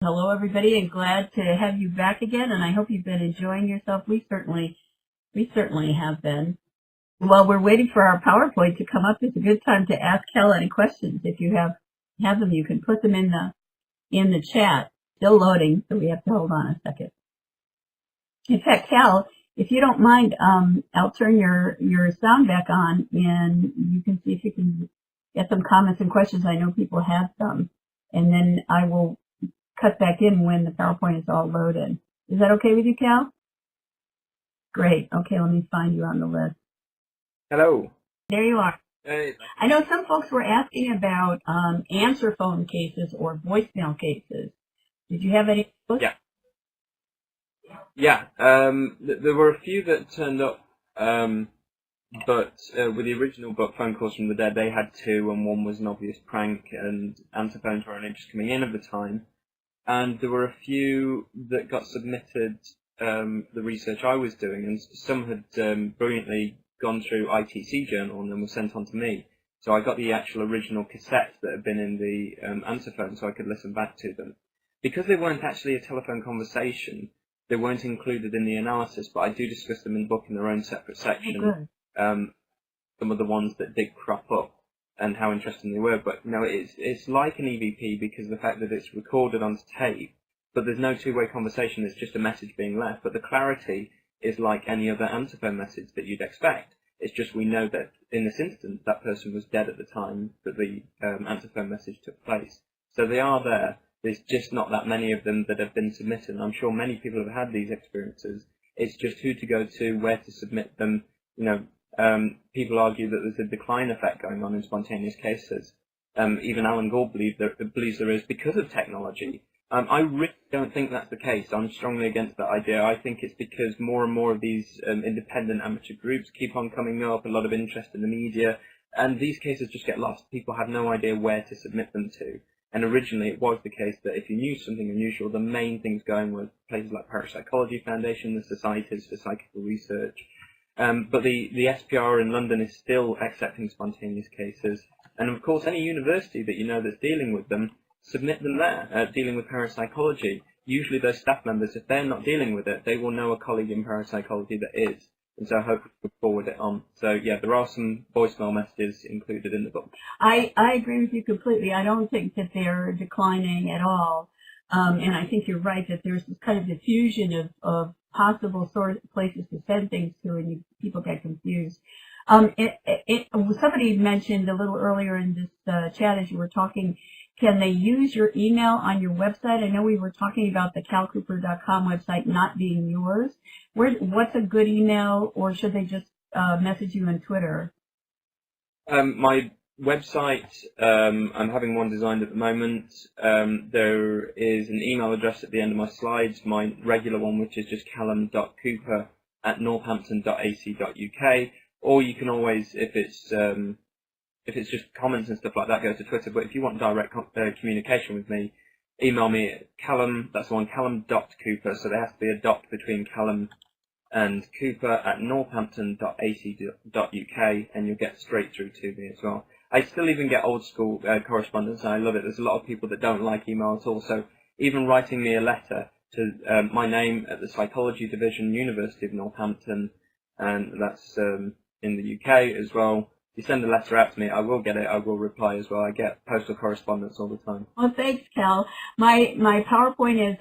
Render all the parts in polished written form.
Hello, everybody, and glad to have you back again, and I hope you've been enjoying yourself. We certainly have been. While we're waiting for our PowerPoint to come up, it's a good time to ask Cal any questions. If you have them, you can put them in the chat. Still loading, so we have to hold on a second. In fact, Cal, if you don't mind, I'll turn your sound back on, and you can see if you can get some comments and questions. I know people have some, and then I will cut back in when the PowerPoint is all loaded. Is that okay with you, Cal? Great. Okay, let me find you on the list. Hello. There you are. Hey. I know some folks were asking about answer phone cases or voicemail cases. Did you have any? Yeah. There were a few that turned up, but with the original book, Phone Calls from the Dead, they had two, and one was an obvious prank, and answer phones were only just coming in at the time. And there were a few that got submitted, the research I was doing, and some had brilliantly gone through ITC Journal and then were sent on to me. So I got the actual original cassettes that had been in the answer phone so I could listen back to them. Because they weren't actually a telephone conversation, they weren't included in the analysis, but I do discuss them in the book in their own separate section. Some of the ones that did crop up and how interesting they were. But no, it's like an EVP because of the fact that it's recorded on tape, but there's no two-way conversation. It's just a message being left. But the clarity is like any other answer phone message that you'd expect. It's just we know that in this instance that person was dead at the time that the answer phone message took place. So they are there. There's just not that many of them that have been submitted. I'm sure many people have had these experiences. It's just who to go to, where to submit them. People argue that there's a decline effect going on in spontaneous cases. Even Alan Gore believes there is because of technology. I really don't think that's the case. I'm strongly against that idea. I think it's because more and more of these independent amateur groups keep on coming up, a lot of interest in the media, and these cases just get lost. People have no idea where to submit them to. And originally it was the case that if you knew something unusual, the main things going were places like Parapsychology Foundation, the Societies for Psychical Research. But the SPR in London is still accepting spontaneous cases. And of course, any university that you know that's dealing with them, submit them there, dealing with parapsychology. Usually those staff members, if they're not dealing with it, they will know a colleague in parapsychology that is. And so hopefully we'll forward it on. So yeah, there are some voicemail messages included in the book. I agree with you completely. I don't think that they're declining at all. And I think you're right that there's this kind of diffusion of possible sort of places to send things to, and people get confused. Somebody mentioned a little earlier in this chat as you were talking, can they use your email on your website? I know we were talking about the calcooper.com website not being yours. What's a good email, or should they just message you on Twitter? My website, I'm having one designed at the moment. There is an email address at the end of my slides, my regular one, which is just callum.cooper@northampton.ac.uk. Or you can always, if it's just comments and stuff like that, go to Twitter. But if you want direct communication with me, email me at Callum, that's the one, callum.cooper, so there has to be a dot between Callum and Cooper @northampton.ac.uk, and you'll get straight through to me as well. I still even get old school correspondence, and I love it. There's a lot of people that don't like email at all, so even writing me a letter to my name at the Psychology Division, University of Northampton, and that's in the UK as well. If you send a letter out to me, I will get it. I will reply as well. I get postal correspondence all the time. Well, thanks, Cal. My PowerPoint is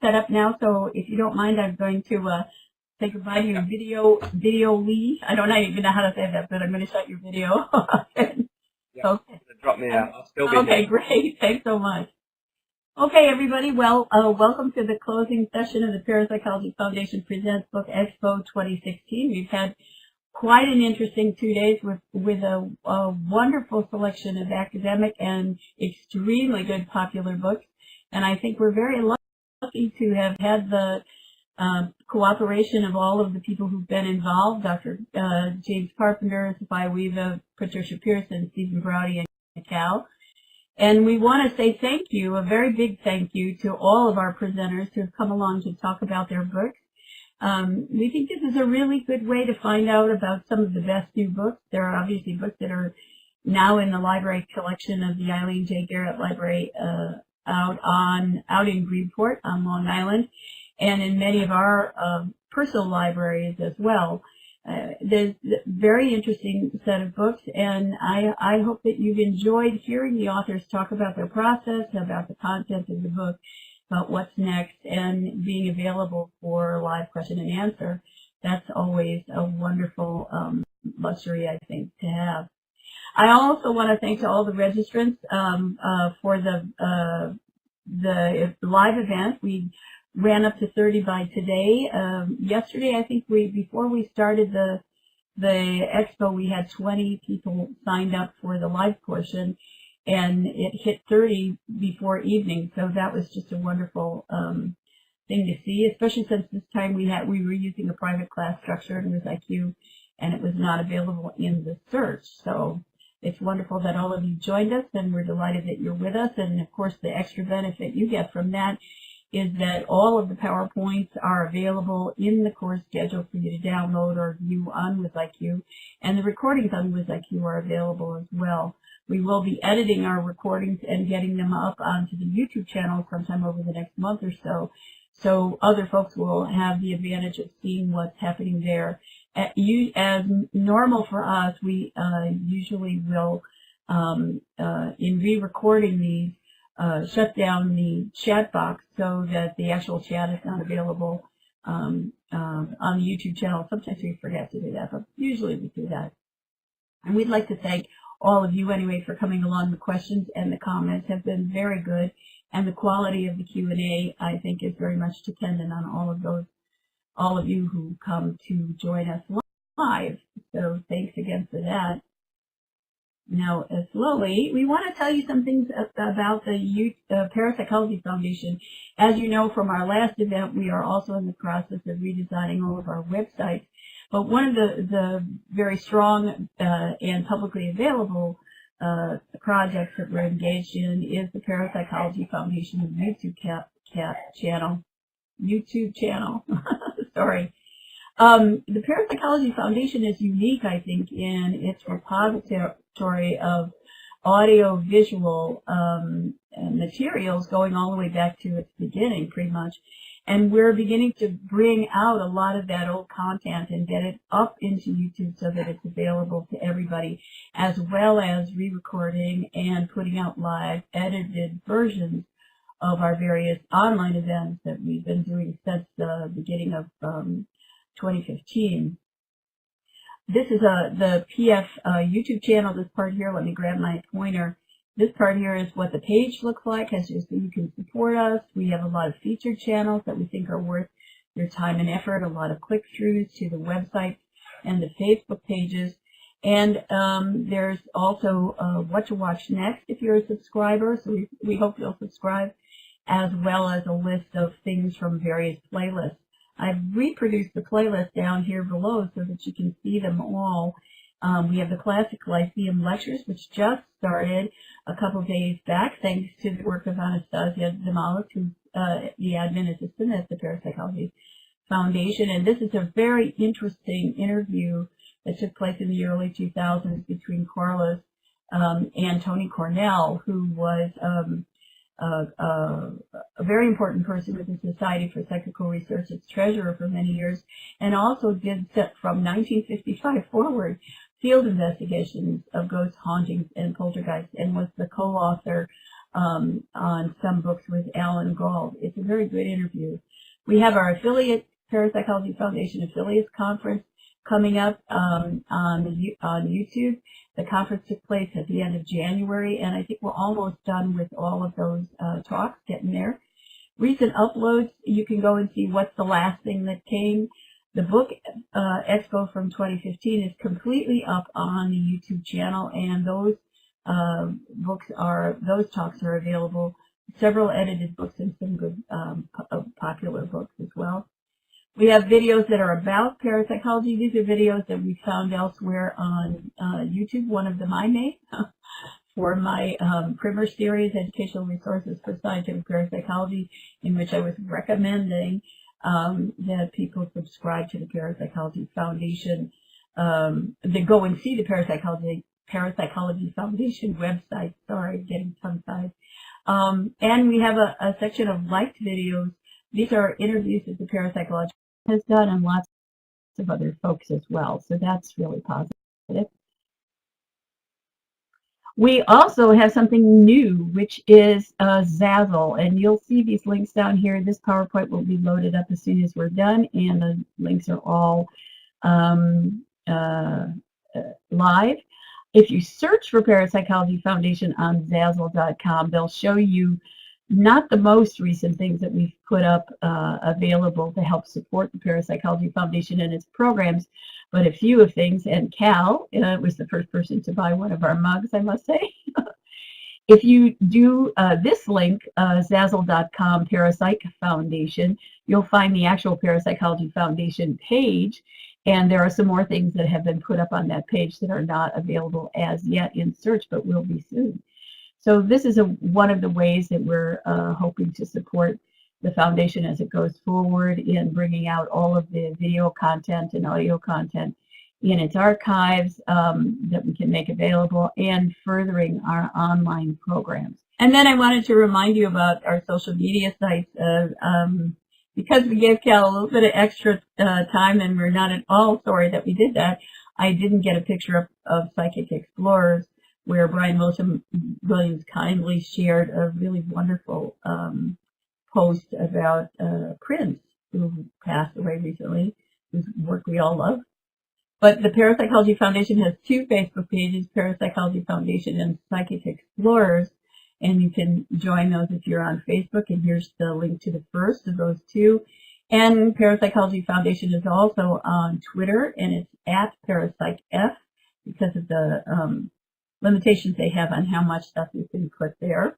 set up now, so if you don't mind, I'm going to say goodbye to your video Lee. I don't even know how to say that, but I'm going to shut your video. Okay. Drop me out. I'll still be Okay, here. great. Thanks so much. Okay, everybody. Well, welcome to the closing session of the Parapsychology Foundation Presents Book Expo 2016. We've had quite an interesting 2 days with a wonderful selection of academic and extremely good popular books. And I think we're very lucky to have had the cooperation of all of the people who've been involved, Dr. James Carpenter, Zofia Weaver, Patricia Pearson, Stephen Braude, and Cal. And we want to say thank you, a very big thank you, to all of our presenters who have come along to talk about their books. We think this is a really good way to find out about some of the best new books. There are obviously books that are now in the library collection of the Eileen J. Garrett Library out in Greenport on Long Island, and in many of our personal libraries as well. There's a very interesting set of books, and I hope that you've enjoyed hearing the authors talk about their process, about the content of the book, about what's next, and being available for live question and answer. That's always a wonderful luxury, I think, to have. I also want to thank to all the registrants for the live event. We ran up to 30 by today. Yesterday, I think before we started the expo, we had 20 people signed up for the live portion, and it hit 30 before evening. So that was just a wonderful thing to see, especially since this time we were using a private class structure in WizIQ, and it was not available in the search. So it's wonderful that all of you joined us, and we're delighted that you're with us. And of course, the extra benefit you get from that is that all of the PowerPoints are available in the course schedule for you to download or view on WizIQ, and the recordings on WizIQ are available as well. We will be editing our recordings and getting them up onto the YouTube channel sometime over the next month or so, so other folks will have the advantage of seeing what's happening there. As normal for us, we usually will, in re-recording these, shut down the chat box so that the actual chat is not available on the YouTube channel. Sometimes we forget to do that, but usually we do that. And we'd like to thank all of you anyway for coming along. The questions and the comments have been very good, and the quality of the Q&A, I think, is very much dependent on all of you who come to join us live. So thanks again for that. Now, slowly, we want to tell you some things about the Parapsychology Foundation. As you know from our last event, we are also in the process of redesigning all of our websites. But one of the very strong and publicly available projects that we're engaged in is the Parapsychology Foundation YouTube channel. YouTube channel. Sorry. The Parapsychology Foundation is unique, I think, in its repository of audio-visual materials going all the way back to its beginning, pretty much. And we're beginning to bring out a lot of that old content and get it up into YouTube so that it's available to everybody, as well as re-recording and putting out live edited versions of our various online events that we've been doing since the beginning of 2015. This is the PF YouTube channel. This part here, let me grab my pointer. This part here is what the page looks like, as you can support us. We have a lot of featured channels that we think are worth your time and effort, a lot of click-throughs to the website and the Facebook pages. And there's also what to watch next if you're a subscriber, so we hope you'll subscribe, as well as a list of things from various playlists. I've reproduced the playlist down here below so that you can see them all. We have the classic Lyceum lectures, which just started a couple of days back, thanks to the work of Anastasia Demalik, who's the admin assistant at the Parapsychology Foundation. And this is a very interesting interview that took place in the early 2000s between Carlos and Tony Cornell, who was a very important person with the Society for Psychical Research, its treasurer for many years, and also did from 1955 forward field investigations of ghosts, hauntings, and poltergeists, and was the co-author on some books with Alan Gauld. It's a very good interview. We have our affiliate Parapsychology Foundation Affiliates Conference coming up on YouTube. The conference took place at the end of January, and I think we're almost done with all of those talks, getting there. Recent uploads, you can go and see what's the last thing that came. The book expo from 2015 is completely up on the YouTube channel, and those those talks are available. Several edited books and some good popular books as well. We have videos that are about parapsychology. These are videos that we found elsewhere on YouTube. One of them I made for my primer series, Educational Resources for Scientific Parapsychology, in which I was recommending that people subscribe to the Parapsychology Foundation. They go and see the Parapsychology Foundation website. Sorry, getting tongue-tied. And we have a section of liked videos. These are interviews that the parapsychologist has done and lots of other folks as well. So that's really positive. We also have something new, which is Zazzle, and you'll see these links down here. This PowerPoint will be loaded up as soon as we're done, and the links are all live. If you search for Parapsychology Foundation on Zazzle.com, they'll show you not the most recent things that we've put up available to help support the Parapsychology Foundation and its programs, but a few of things. And Cal was the first person to buy one of our mugs, I must say. If you do this link, Zazzle.com Parapsych Foundation, you'll find the actual Parapsychology Foundation page, and there are some more things that have been put up on that page that are not available as yet in search, but will be soon. So this is one of the ways that we're hoping to support the foundation as it goes forward in bringing out all of the video content and audio content in its archives that we can make available, and furthering our online programs. And then I wanted to remind you about our social media sites. Because we gave Cal a little bit of extra time, and we're not at all sorry that we did that, I didn't get a picture of Psychic Explorers, where Brian Williams kindly shared a really wonderful post about Prince, who passed away recently, whose work we all love. But the Parapsychology Foundation has two Facebook pages, Parapsychology Foundation and Psychic Explorers, and you can join those if you're on Facebook, and here's the link to the first of those two. And Parapsychology Foundation is also on Twitter, and it's at ParapsychF because of the limitations they have on how much stuff you can put there.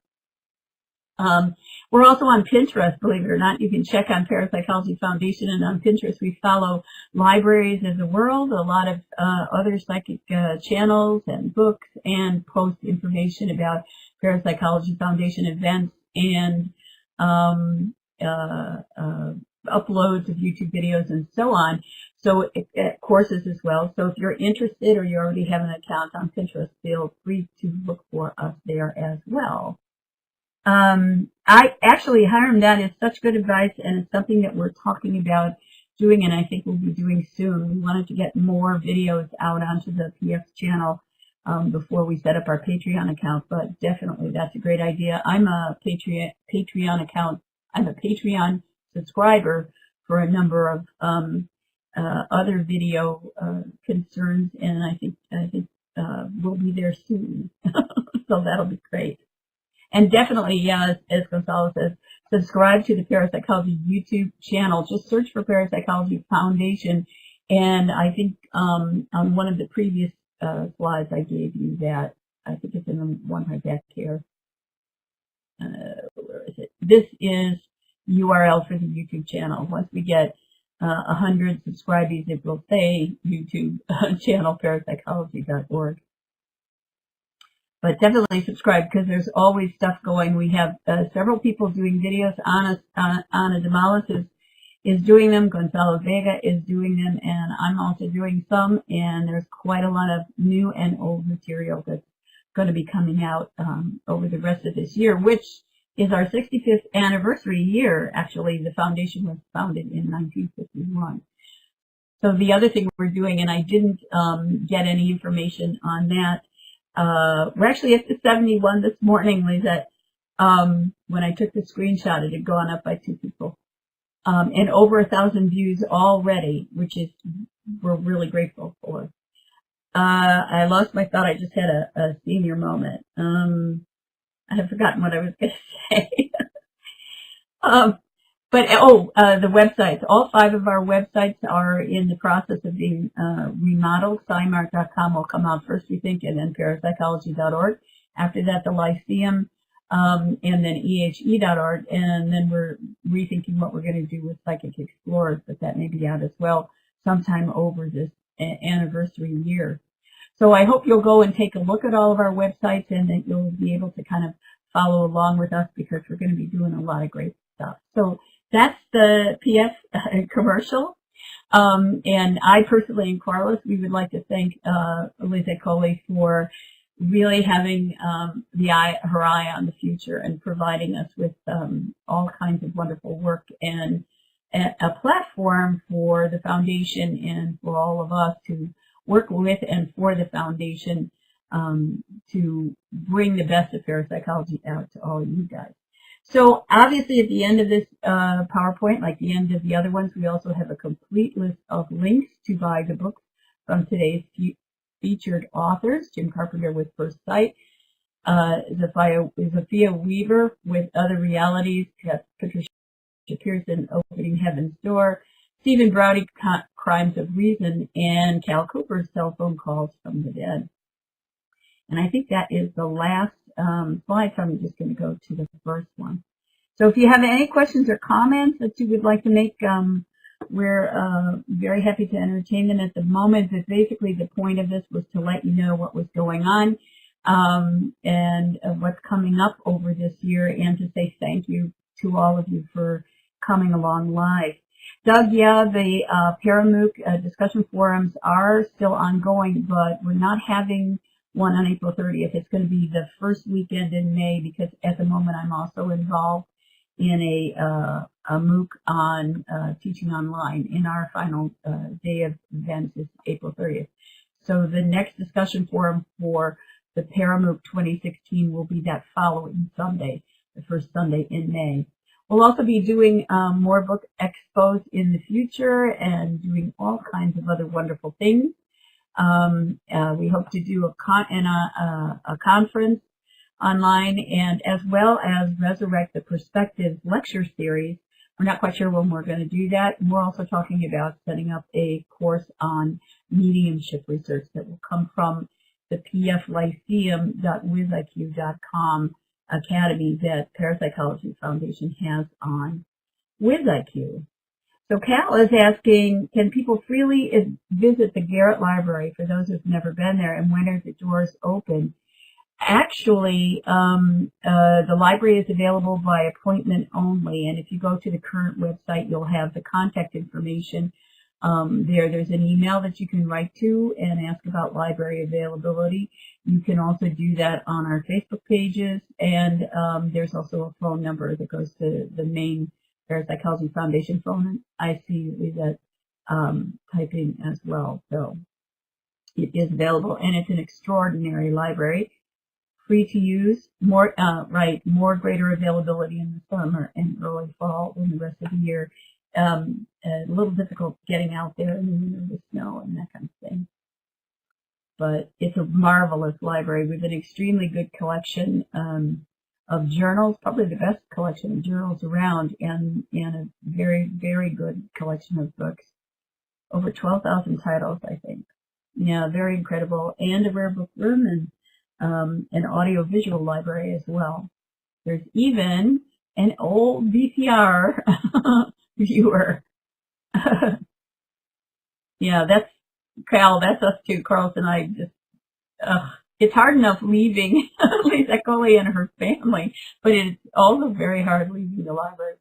We're also on Pinterest, believe it or not. You can check on Parapsychology Foundation, and on Pinterest we follow libraries of the world, a lot of other psychic channels and books, and post information about Parapsychology Foundation events and uploads of YouTube videos and so on. So courses as well. So if you're interested or you already have an account on Pinterest, feel free to look for us there as well. Hiram, that is such good advice, and it's something that we're talking about doing, and I think we'll be doing soon. We wanted to get more videos out onto the PF channel before we set up our Patreon account, but definitely that's a great idea. I'm a Patreon subscriber for a number of other video concerns, and I think we'll be there soon. So that'll be great. And definitely, yeah, as Gonzalo says, subscribe to the Parapsychology YouTube channel. Just search for Parapsychology Foundation. And I think on one of the previous slides I gave you that, I think it's in the one right back here. Where is it? This is URL for the YouTube channel. Once we get 100 subscribers, it will say YouTube channel, parapsychology.org. But definitely subscribe, because there's always stuff going. We have several people doing videos. Anna Damalis is doing them. Gonzalo Vega is doing them, and I'm also doing some. And there's quite a lot of new and old material that's going to be coming out over the rest of this year, which is our 65th anniversary year. Actually, the foundation was founded in 1951. So the other thing we're doing, and I didn't get any information on that, we're actually at the 71 this morning, Lizette. When I took the screenshot, it had gone up by 2 people. And over 1,000 views already, which is, we're really grateful for. I lost my thought. I just had a senior moment. I have forgotten what I was going to say. The websites. All 5 of our websites are in the process of being remodeled. Cymark.com will come out first, we think, and then parapsychology.org. After that, the Lyceum, and then ehe.org. And then we're rethinking what we're going to do with Psychic Explorers, but that may be out as well sometime over this anniversary year. So I hope you'll go and take a look at all of our websites, and that you'll be able to kind of follow along with us, because we're going to be doing a lot of great stuff. So that's the PF commercial. And I personally, and Carlos, we would like to thank Lizette Coley for really having her eye on the future and providing us with all kinds of wonderful work and a platform for the foundation and for all of us to work with and for the foundation to bring the best of parapsychology out to all you guys. So obviously at the end of this PowerPoint, like the end of the other ones, we also have a complete list of links to buy the books from today's featured authors: Jim Carpenter with First Sight, Zofia Weaver with Other Realities, Patricia Pearson, Opening Heaven's Door, Stephen Braude, Crimes of Reason, and Cal Cooper's Telephone Calls from the Dead. And I think that is the last slide, so I'm just going to go to the first one. So if you have any questions or comments that you would like to make, we're very happy to entertain them at the moment. But basically the point of this was to let you know what was going on and what's coming up over this year, and to say thank you to all of you for coming along live. Doug, yeah, the ParaMOOC discussion forums are still ongoing, but we're not having one on April 30th. It's going to be the first weekend in May, because at the moment I'm also involved in a MOOC on teaching online, in our final day of events is April 30th. So the next discussion forum for the ParaMOOC 2016 will be that following Sunday, the first Sunday in May. We'll also be doing more book expos in the future and doing all kinds of other wonderful things. We hope to do a conference online, and as well as Resurrect the Perspectives lecture series. We're not quite sure when we're going to do that. And we're also talking about setting up a course on mediumship research that will come from the PF Lyceum.WizIQ.com Academy that Parapsychology Foundation has on WizIQ. So Cal is asking, can people freely visit the Garrett Library for those who've never been there, and when are the doors open? Actually, the library is available by appointment only, and if you go to the current website, you'll have the contact information there. There's an email that you can write to and ask about library availability. You can also do that on our Facebook pages, and there's also a phone number that goes to the main Parapsychology Foundation phone. I see that typing as well. So it is available, and it's an extraordinary library, free to use. More greater availability in the summer and early fall than the rest of the year. A little difficult getting out there in the winter with snow and that kind of thing. But it's a marvelous library with an extremely good collection of journals, probably the best collection of journals around, and a very, very good collection of books. Over 12,000 titles, I think. Yeah, very incredible. And a rare book room and an audio-visual library as well. There's even an old VCR viewer. Yeah, that's Cal. That's us too. Carlton and I just, it's hard enough leaving Lisa Coley and her family, but it's also very hard leaving the library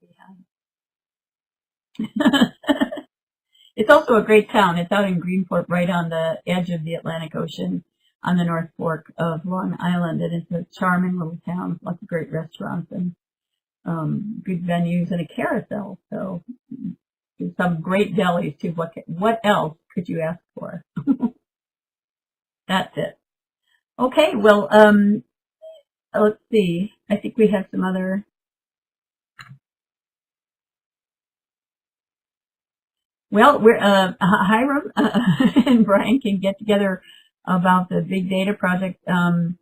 behind. It's also a great town. It's out in Greenport, right on the edge of the Atlantic Ocean, on the North Fork of Long Island, and it's a charming little town, lots of great restaurants and good venues and a carousel. So some great delis too. What else could you ask for? That's it. Okay, well, let's see. I think we have some other. Well, we're Hiram and Brian can get together about the big data project. I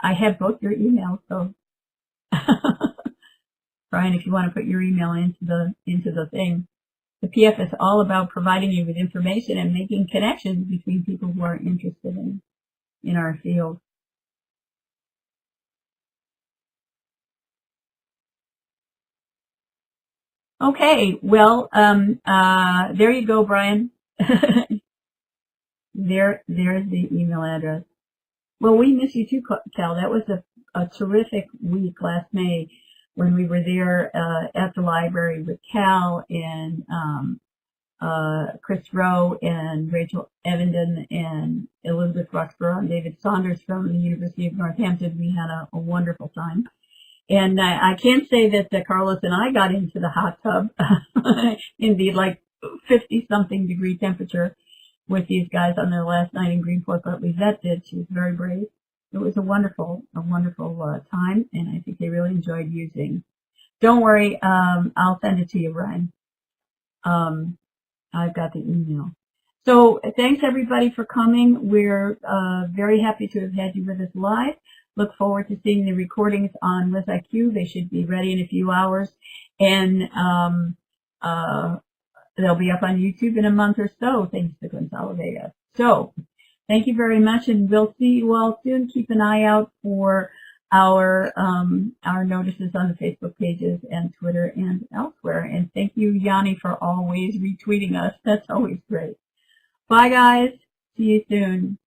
have both your emails, so Brian, if you want to put your email into the thing. The PF is all about providing you with information and making connections between people who are interested in our field. Okay, well, there you go, Brian. There's the email address. Well, we miss you too, Cal. That was a terrific week last May when we were there at the library with Cal and Chris Rowe and Rachel Evenden and Elizabeth Roxborough and David Saunders from the University of Northampton. We had a wonderful time. And I can't say that Carlos and I got into the hot tub in the like 50-something degree temperature with these guys on their last night in Greenport, but Lisette did. She was very brave. It was a wonderful time, and I think they really enjoyed using. Don't worry, I'll send it to you, Brian. I've got the email. So thanks everybody for coming. We're very happy to have had you with us live. Look forward to seeing the recordings on WizIQ. They should be ready in a few hours, and they'll be up on YouTube in a month or so, thanks to Consolidata. So thank you very much, and we'll see you all soon. Keep an eye out for our notices on the Facebook pages and Twitter and elsewhere. And thank you, Yanni, for always retweeting us. That's always great. Bye, guys. See you soon.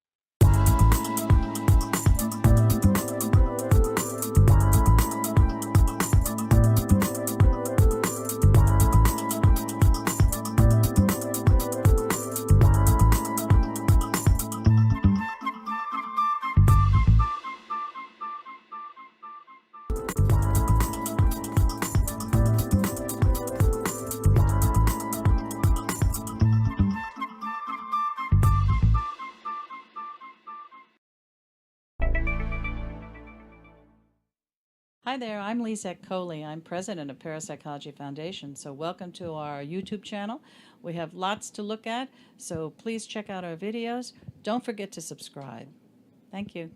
Hi there, I'm Lisette Coley. I'm president of Parapsychology Foundation, so welcome to our YouTube channel. We have lots to look at, so please check out our videos. Don't forget to subscribe. Thank you.